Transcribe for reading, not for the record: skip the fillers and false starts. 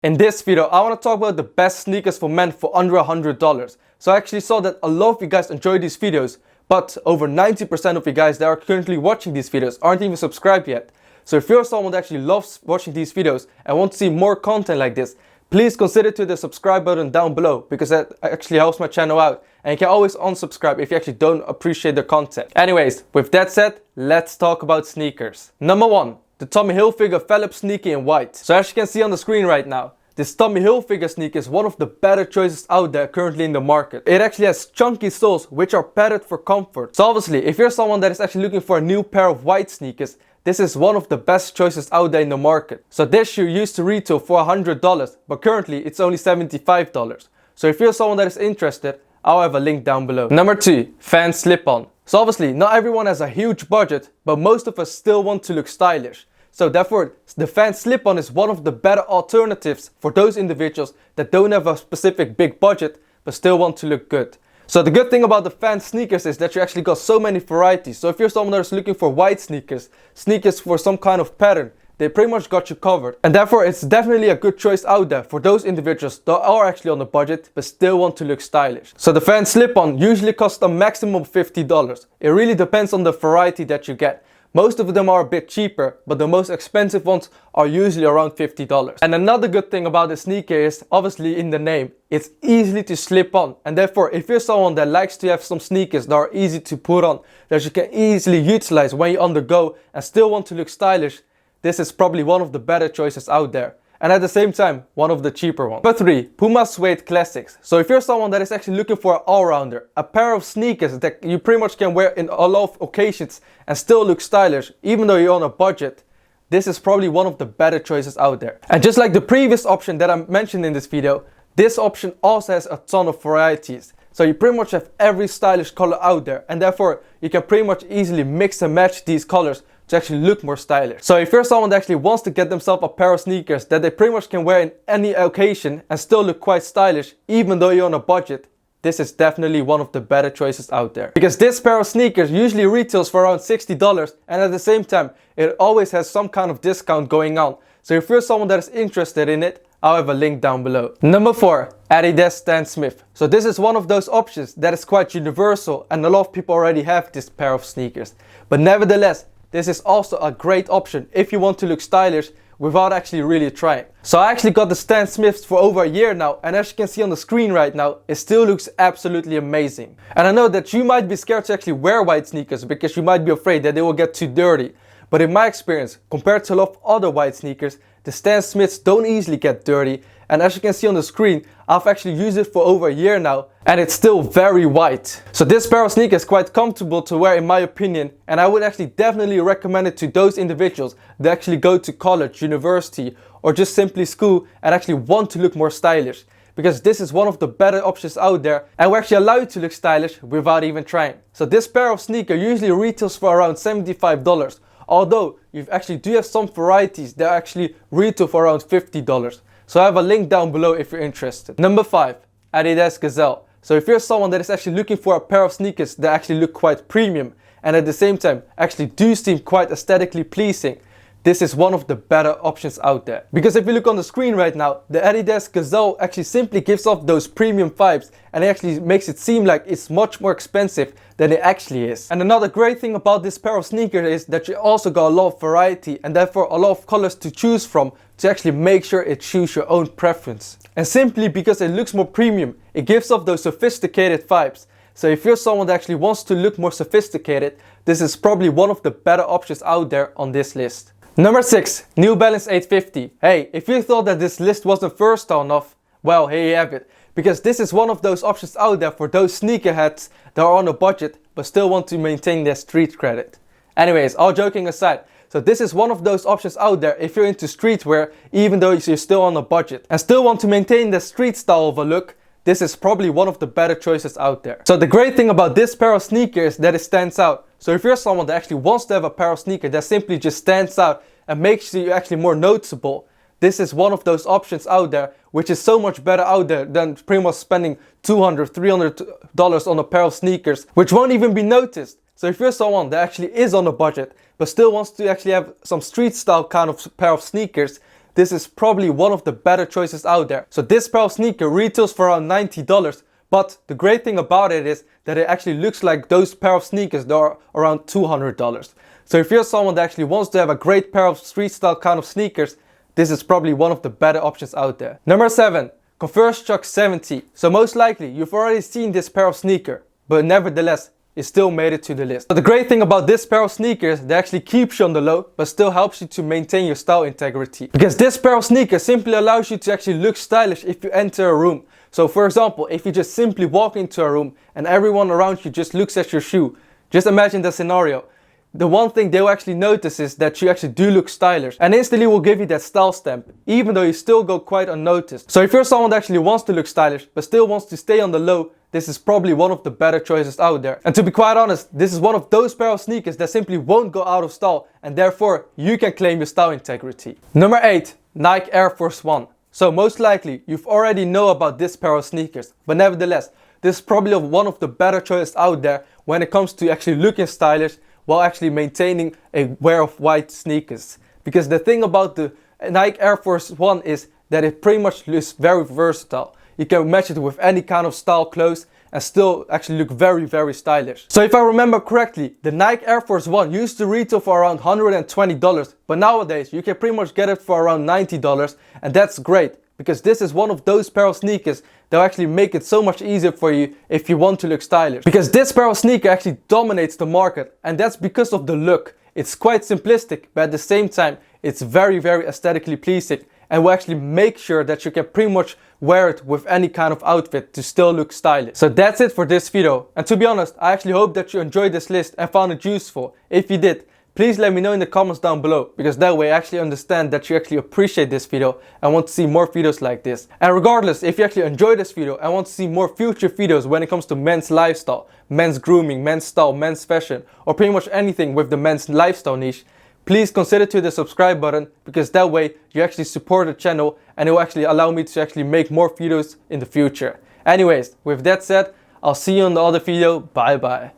In this video, I want to talk about the best sneakers for men for under $100. So I actually saw that a lot of you guys enjoy these videos, but over 90% of you guys that are currently watching these videos aren't even subscribed yet. So if you're someone that actually loves watching these videos and want to see more content like this, please consider to the subscribe button down below, because that actually helps my channel out. And you can always unsubscribe if you actually don't appreciate the content. Anyways, with that said, let's talk about sneakers. Number 1. The Tommy Hilfiger FALLOP sneaker in white. So as you can see on the screen right now, this Tommy Hilfiger sneaker is one of the better choices out there currently in the market. It actually has chunky soles which are padded for comfort. So obviously, if you're someone that is actually looking for a new pair of white sneakers, this is one of the best choices out there in the market. So this shoe used to retail for $100, but currently it's only $75. So if you're someone that is interested, I'll have a link down below. Number 2. Fan slip-on. So obviously, not everyone has a huge budget, but most of us still want to look stylish. So therefore, the fan slip-on is one of the better alternatives for those individuals that don't have a specific big budget, but still want to look good. So the good thing about the fan sneakers is that you actually got so many varieties. So if you're someone that is looking for white sneakers, sneakers for some kind of pattern, they pretty much got you covered. And therefore, it's definitely a good choice out there for those individuals that are actually on a budget, but still want to look stylish. So the fan slip-on usually costs a maximum of $50. It really depends on the variety that you get. Most of them are a bit cheaper, but the most expensive ones are usually around $50. And another good thing about the sneaker is, obviously in the name, it's easily to slip on. And therefore, if you're someone that likes to have some sneakers that are easy to put on, that you can easily utilize when you're on the go and still want to look stylish, this is probably one of the better choices out there. And at the same time, one of the cheaper ones. Number 3. Puma Suede Classics. So if you're someone that is actually looking for an all-rounder, a pair of sneakers that you pretty much can wear in a lot of occasions and still look stylish, even though you're on a budget, this is probably one of the better choices out there. And just like the previous option that I mentioned in this video, this option also has a ton of varieties. So you pretty much have every stylish color out there, and therefore you can pretty much easily mix and match these colors to actually look more stylish. So if you're someone that actually wants to get themselves a pair of sneakers that they pretty much can wear in any occasion and still look quite stylish, even though you're on a budget, this is definitely one of the better choices out there. Because this pair of sneakers usually retails for around $60, and at the same time, it always has some kind of discount going on. So if you're someone that is interested in it, I'll have a link down below. Number 4. Adidas Stan Smith. So this is one of those options that is quite universal, and a lot of people already have this pair of sneakers. But nevertheless, this is also a great option if you want to look stylish without actually really trying. So I actually got the Stan Smiths for over a year now, and as you can see on the screen right now, it still looks absolutely amazing. And I know that you might be scared to actually wear white sneakers because you might be afraid that they will get too dirty. But in my experience, compared to a lot of other white sneakers, the Stan Smiths don't easily get dirty. And as you can see on the screen, I've actually used it for over a year now, and it's still very white. So this pair of sneakers is quite comfortable to wear in my opinion, and I would actually definitely recommend it to those individuals that actually go to college, university, or just simply school and actually want to look more stylish. Because this is one of the better options out there, and will actually allow you to look stylish without even trying. So this pair of sneakers usually retails for around $75. Although you actually do have some varieties that actually retail for around $50. So I have a link down below if you're interested. Number 5. Adidas Gazelle. So if you're someone that is actually looking for a pair of sneakers that actually look quite premium and at the same time actually do seem quite aesthetically pleasing, this is one of the better options out there. Because if you look on the screen right now, the Adidas Gazelle actually simply gives off those premium vibes, and it actually makes it seem like it's much more expensive than it actually is. And another great thing about this pair of sneakers is that you also got a lot of variety and therefore a lot of colors to choose from to actually make sure it suits your own preference. And simply because it looks more premium, it gives off those sophisticated vibes. So if you're someone that actually wants to look more sophisticated, this is probably one of the better options out there on this list. Number 6. New Balance 850. Hey, if you thought that this list wasn't versatile enough, well, here you have it. Because this is one of those options out there for those sneakerheads that are on a budget but still want to maintain their street credit. Anyways, all joking aside, so this is one of those options out there if you're into streetwear, even though you're still on a budget and still want to maintain the street style of a look. This is probably one of the better choices out there. So the great thing about this pair of sneakers is that it stands out. So if you're someone that actually wants to have a pair of sneakers that simply just stands out and makes you actually more noticeable, this is one of those options out there, which is so much better out there than pretty much spending $200, $300 on a pair of sneakers, which won't even be noticed. So if you're someone that actually is on a budget, but still wants to actually have some street style kind of pair of sneakers, this is probably one of the better choices out there. So this pair of sneaker retails for around $90, but the great thing about it is that it actually looks like those pair of sneakers that are around $200. So if you're someone that actually wants to have a great pair of street style kind of sneakers, this is probably one of the better options out there. Number 7. Converse Truck 70. So most likely you've already seen this pair of sneaker, but nevertheless it still made it to the list. But the great thing about this pair of sneakers, they actually keeps you on the low but still helps you to maintain your style integrity. Because this pair of sneakers simply allows you to actually look stylish if you enter a room. So for example, if you just simply walk into a room and everyone around you just looks at your shoe, just imagine the scenario. The one thing they'll actually notice is that you actually do look stylish and instantly will give you that style stamp, even though you still go quite unnoticed. So if you're someone that actually wants to look stylish but still wants to stay on the low, this is probably one of the better choices out there. And to be quite honest, this is one of those pair of sneakers that simply won't go out of style and therefore you can claim your style integrity. Number 8. Nike Air Force 1. So most likely you've already know about this pair of sneakers, but nevertheless, this is probably one of the better choices out there when it comes to actually looking stylish while actually maintaining a wear of white sneakers. Because the thing about the Nike Air Force 1 is that it pretty much looks very versatile. You can match it with any kind of style clothes and still actually look very, very stylish. So if I remember correctly, the Nike Air Force 1 used to retail for around $120, but nowadays you can pretty much get it for around $90, and that's great. Because this is one of those pair of sneakers that will actually make it so much easier for you if you want to look stylish. Because this pair of sneaker actually dominates the market, and that's because of the look. It's quite simplistic, but at the same time it's very, very aesthetically pleasing and will actually make sure that you can pretty much wear it with any kind of outfit to still look stylish. So that's it for this video, and to be honest, I actually hope that you enjoyed this list and found it useful. If you did, please let me know in the comments down below, because that way I actually understand that you actually appreciate this video and want to see more videos like this. And regardless, if you actually enjoyed this video and want to see more future videos when it comes to men's lifestyle, men's grooming, men's style, men's fashion, or pretty much anything with the men's lifestyle niche, please consider to the subscribe button, because that way you actually support the channel and it will actually allow me to actually make more videos in the future. Anyways, with that said, I'll see you in the other video. Bye bye.